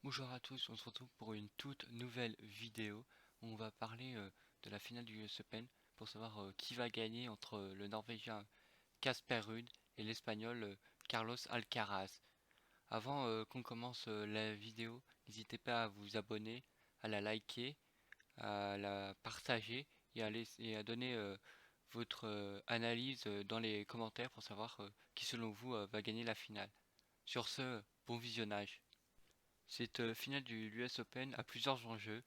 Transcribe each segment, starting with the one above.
Bonjour à tous, on se retrouve pour une toute nouvelle vidéo où on va parler de la finale du US Open pour savoir qui va gagner entre le Norvégien Casper Ruud et l'Espagnol Carlos Alcaraz. Avant qu'on commence la vidéo, n'hésitez pas à vous abonner, à la liker, à la partager et à donner votre analyse dans les commentaires pour savoir qui selon vous va gagner la finale. Sur ce, bon visionnage. Cette finale du l'US Open a plusieurs enjeux.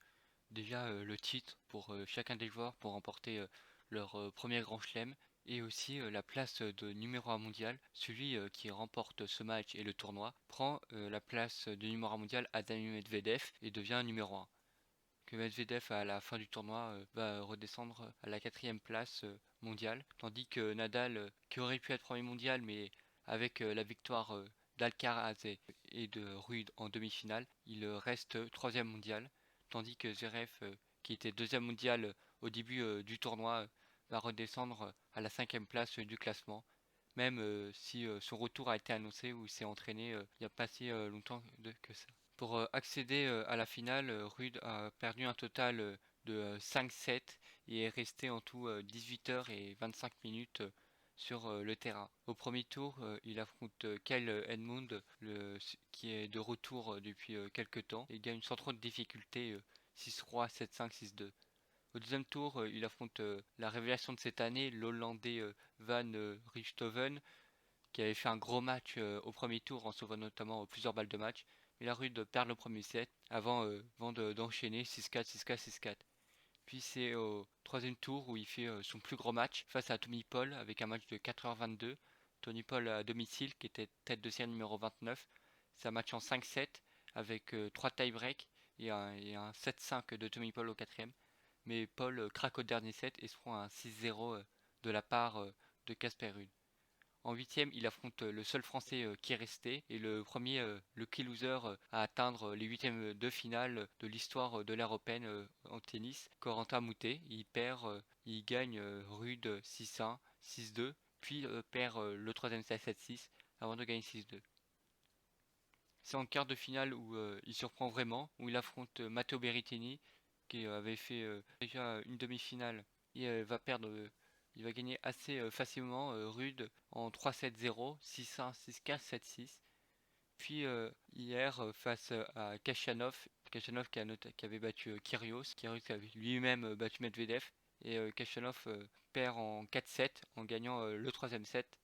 Déjà le titre pour chacun des joueurs pour remporter leur premier grand chelem et aussi la place de numéro 1 mondial. Celui qui remporte ce match et le tournoi prend la place de numéro 1 mondial à Daniil Medvedev et devient numéro 1. Que Medvedev à la fin du tournoi va redescendre à la quatrième place mondiale, tandis que Nadal, qui aurait pu être premier mondial, mais avec la victoire d'Alcaraz et de Ruud en demi-finale, il reste troisième mondial, tandis que Zverev, qui était deuxième mondial au début du tournoi, va redescendre à la cinquième place du classement, même si son retour a été annoncé ou il s'est entraîné il n'y a pas si longtemps que ça. Pour accéder à la finale, Ruud a perdu un total de 5-7 et est resté en tout 18 heures et 25 minutes sur le terrain. Au premier tour, il affronte Kyle Edmund, qui est de retour depuis quelques temps, et gagne sans trop de difficultés 6-3, 7-5, 6-2. Au deuxième tour, il affronte la révélation de cette année, l'Hollandais Van Richthofen, qui avait fait un gros match au premier tour en sauvant notamment plusieurs balles de match. Mais la Rude perd le premier set avant d'enchaîner 6-4, 6-4, 6-4. Puis c'est au troisième tour où il fait son plus gros match face à Tommy Paul avec un match de 4h22. Tony Paul à domicile qui était tête de série numéro 29. C'est un match en 5-7 avec 3 tie-breaks et un 7-5 de Tommy Paul au quatrième. Mais Paul craque au dernier set et se prend un 6-0 de la part de Casper Ruud. En huitième, il affronte le seul Français qui est resté et le premier lucky loser à atteindre les huitièmes de finale de l'histoire de l'ère européenne en tennis, Corentin Moutet. Il gagne Rude 6-1, 6-2, puis perd le troisième set 7-6 avant de gagner 6-2. C'est en quart de finale où il surprend vraiment, où il affronte Matteo Berrettini, qui avait fait déjà une demi-finale et il va gagner assez facilement Rude en 3-7-0, 6-1, 6-4, 7-6. Puis hier face à Kachanov qui avait battu Kyrgios qui avait lui-même battu Medvedev et Kachanov perd en 4-7 en gagnant le troisième set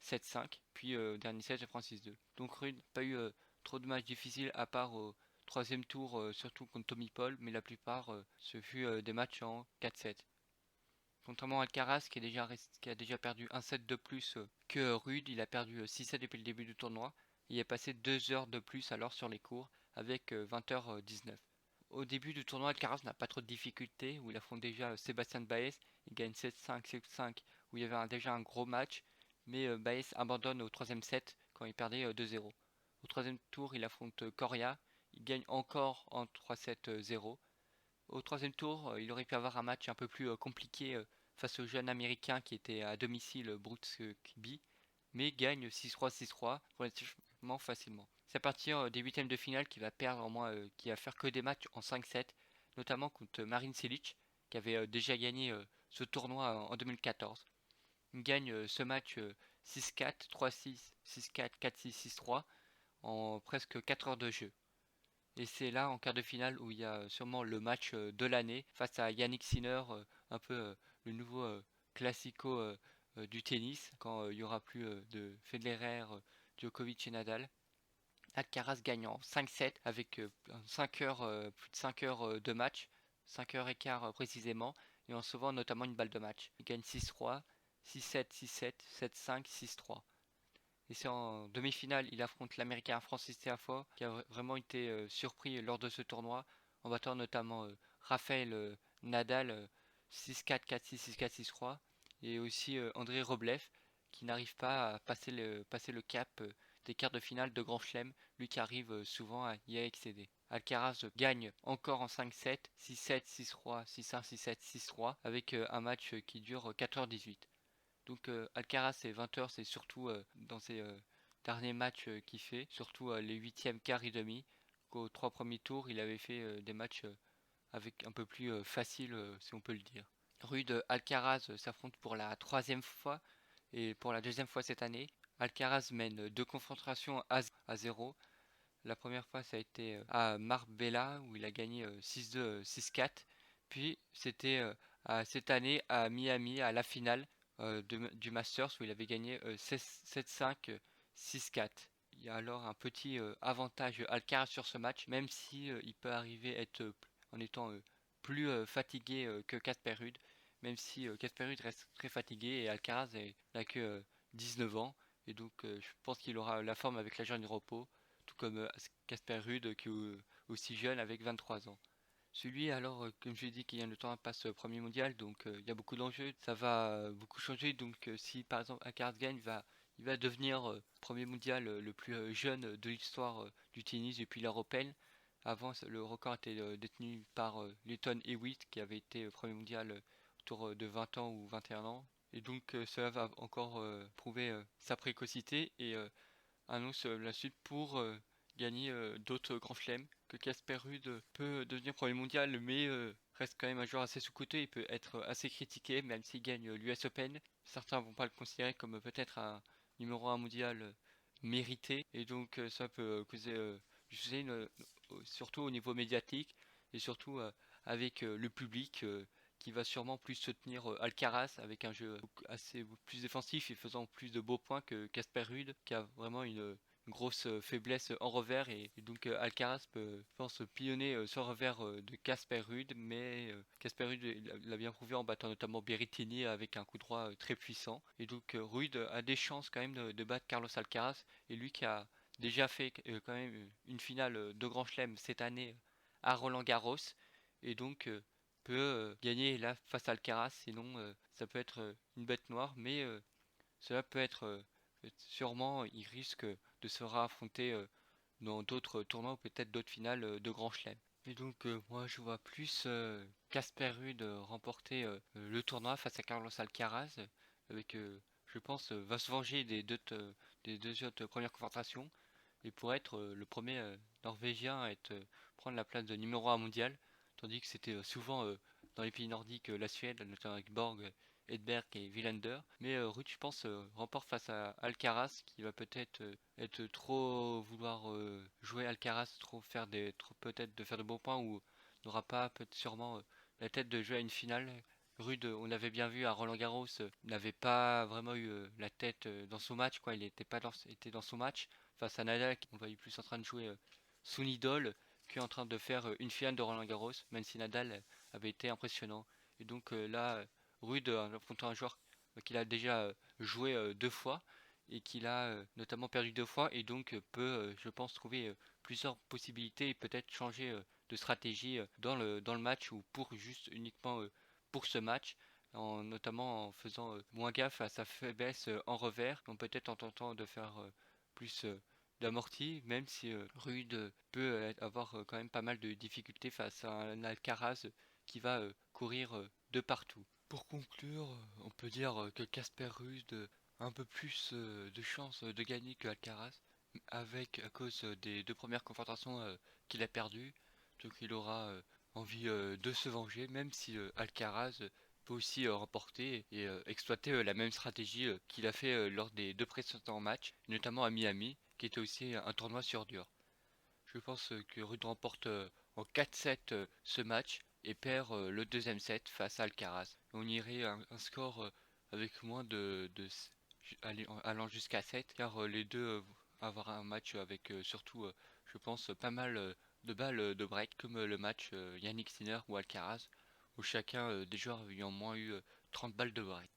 7-5 puis dernier set je prends 6-2. Donc Rude n'a pas eu trop de matchs difficiles à part au troisième tour surtout contre Tommy Paul mais la plupart ce fut des matchs en 4-7. Contrairement à Alcaraz qui a déjà perdu un set de plus que Rude, il a perdu 6 sets depuis le début du tournoi. Il est passé 2 heures de plus alors sur les cours avec 20h19. Au début du tournoi, Alcaraz n'a pas trop de difficultés où il affronte déjà Sébastien Baez. Il gagne 7-5, 7-5 où il y avait déjà un gros match. Mais Baez abandonne au troisième set quand il perdait 2-0. Au troisième tour, il affronte Coria. Il gagne encore en 3-7-0. Au troisième tour, il aurait pu avoir un match un peu plus compliqué face au jeune américain qui était à domicile, Brooks Koepka, mais gagne 6-3, 6-3 relativement facilement. C'est à partir des huitièmes de finale qu'il va perdre, qui va faire que des matchs en 5-7, notamment contre Marin Cilic, qui avait déjà gagné ce tournoi en 2014. Il gagne ce match 6-4, 3-6, 6-4, 4-6, 6-3 en presque 4 heures de jeu. Et c'est là, en quart de finale, où il y a sûrement le match de l'année face à Yannick Sinner, un peu le nouveau classico du tennis, quand il y aura plus de Federer, Djokovic et Nadal. Alcaraz gagne en 5-7 avec 5 heures, plus de 5 heures de match, 5 heures et quart précisément, et en sauvant notamment une balle de match. Il gagne 6-3, 6-7, 6-7, 7-5, 6-3. Et c'est en demi-finale, il affronte l'américain Francis Tiafoe, qui a vraiment été surpris lors de ce tournoi, en battant notamment Rafael Nadal 6-4, 4-6, 6-4, 6-3, et aussi André Roblev, qui n'arrive pas à passer le cap des quarts de finale de Grand Chelem, lui qui arrive souvent à y accéder. Alcaraz gagne encore en 5-7, 6-7, 6-3, 6-1, 6-7, 6-3, avec un match qui dure 4h18. Donc Alcaraz c'est 20 heures, c'est surtout dans ses derniers matchs qu'il fait, surtout les huitièmes, quart et demi, qu'aux 3 premiers tours, il avait fait des matchs avec un peu plus facile, si on peut le dire. Rude Alcaraz s'affronte pour la 3e fois et pour la 2e fois cette année. Alcaraz mène 2 confrontations à 0. La première fois, ça a été à Marbella où il a gagné 6-2, 6-4. Puis c'était cette année à Miami, à la finale du Masters où il avait gagné 7-5, 6-4. Il y a alors un petit avantage Alcaraz sur ce match, même si il peut arriver en étant plus fatigué que Casper Ruud, même si Casper Ruud reste très fatigué et Alcaraz n'a que 19 ans, et donc je pense qu'il aura la forme avec la journée de repos, tout comme Casper Ruud qui est aussi jeune avec 23 ans. Celui alors, comme je l'ai dit, Kylian Le Temps passe premier mondial, donc il y a beaucoup d'enjeux, ça va beaucoup changer, donc si par exemple Alcaraz gagne, il va devenir premier mondial le plus jeune de l'histoire du tennis depuis l'Européenne. Avant, le record était détenu par Lleyton Hewitt, qui avait été premier mondial autour de 20 ans ou 21 ans. Et donc cela va encore prouver sa précocité et annonce la suite pour gagner d'autres grands chelems, que Casper Ruud peut devenir premier mondial, mais reste quand même un joueur assez sous-coté. Il peut être assez critiqué, même s'il gagne l'US Open. Certains vont pas le considérer comme peut-être un numéro 1 mondial mérité, et donc ça peut causer du souci, surtout au niveau médiatique, et surtout avec le public qui va sûrement plus soutenir Alcaraz avec un jeu assez plus défensif et faisant plus de beaux points que Casper Ruud, qui a vraiment une grosse faiblesse en revers, et donc Alcaraz peut, je pense, pillonner sur revers de Casper Ruud, mais Casper Ruud l'a bien prouvé en battant notamment Berrettini avec un coup droit très puissant, et donc Ruud a des chances quand même de battre Carlos Alcaraz, et lui qui a déjà fait quand même une finale de Grand Chelem cette année à Roland Garros, et donc peut gagner là face à Alcaraz, sinon ça peut être une bête noire, mais cela peut être sûrement, il risque de se réaffronter dans d'autres tournois ou peut-être d'autres finales de Grand Chelem. Et donc moi je vois plus Casper Ruud remporter le tournoi face à Carlos Alcaraz, avec je pense va se venger des deux autres premières confrontations, et pour être le premier Norvégien à être prendre la place de numéro 1 mondial, tandis que c'était souvent dans les pays nordiques la Suède, notamment avec Borg, Edberg et Wilander. Mais Ruud, je pense, remporte face à Alcaraz, qui va peut-être être trop vouloir jouer Alcaraz, peut-être de faire de bons points, ou n'aura pas peut-être sûrement la tête de jouer à une finale. Ruud, on l'avait bien vu à Roland Garros, n'avait pas vraiment eu la tête dans son match, quoi. Il était pas était dans son match face à Nadal, on voyait plus en train de jouer son idole qu'en train de faire une finale de Roland Garros, même si Nadal avait été impressionnant. Et donc là, Ruud, en affrontant un joueur qu'il a déjà joué 2 fois, et qu'il a notamment perdu 2 fois, et donc peut, je pense, trouver plusieurs possibilités et peut-être changer de stratégie dans le match, ou pour juste uniquement pour ce match, notamment en faisant moins gaffe à sa faiblesse en revers, donc peut-être en tentant de faire plus d'amorti, même si Ruud peut avoir quand même pas mal de difficultés face à un Alcaraz qui va courir de partout. Pour conclure, on peut dire que Casper Ruud a un peu plus de chances de gagner que Alcaraz, à cause des 2 premières confrontations qu'il a perdues. Donc il aura envie de se venger, même si Alcaraz peut aussi remporter et exploiter la même stratégie qu'il a fait lors des 2 précédents matchs, notamment à Miami, qui était aussi un tournoi sur dur. Je pense que Ruud remporte en 4-7 ce match et perd le deuxième set face à Alcaraz. On irait un score avec moins allant jusqu'à 7, car les deux avoir un match avec surtout, je pense, pas mal de balles de break, comme le match Yannick Sinner ou Alcaraz, où chacun des joueurs ayant moins eu 30 balles de break.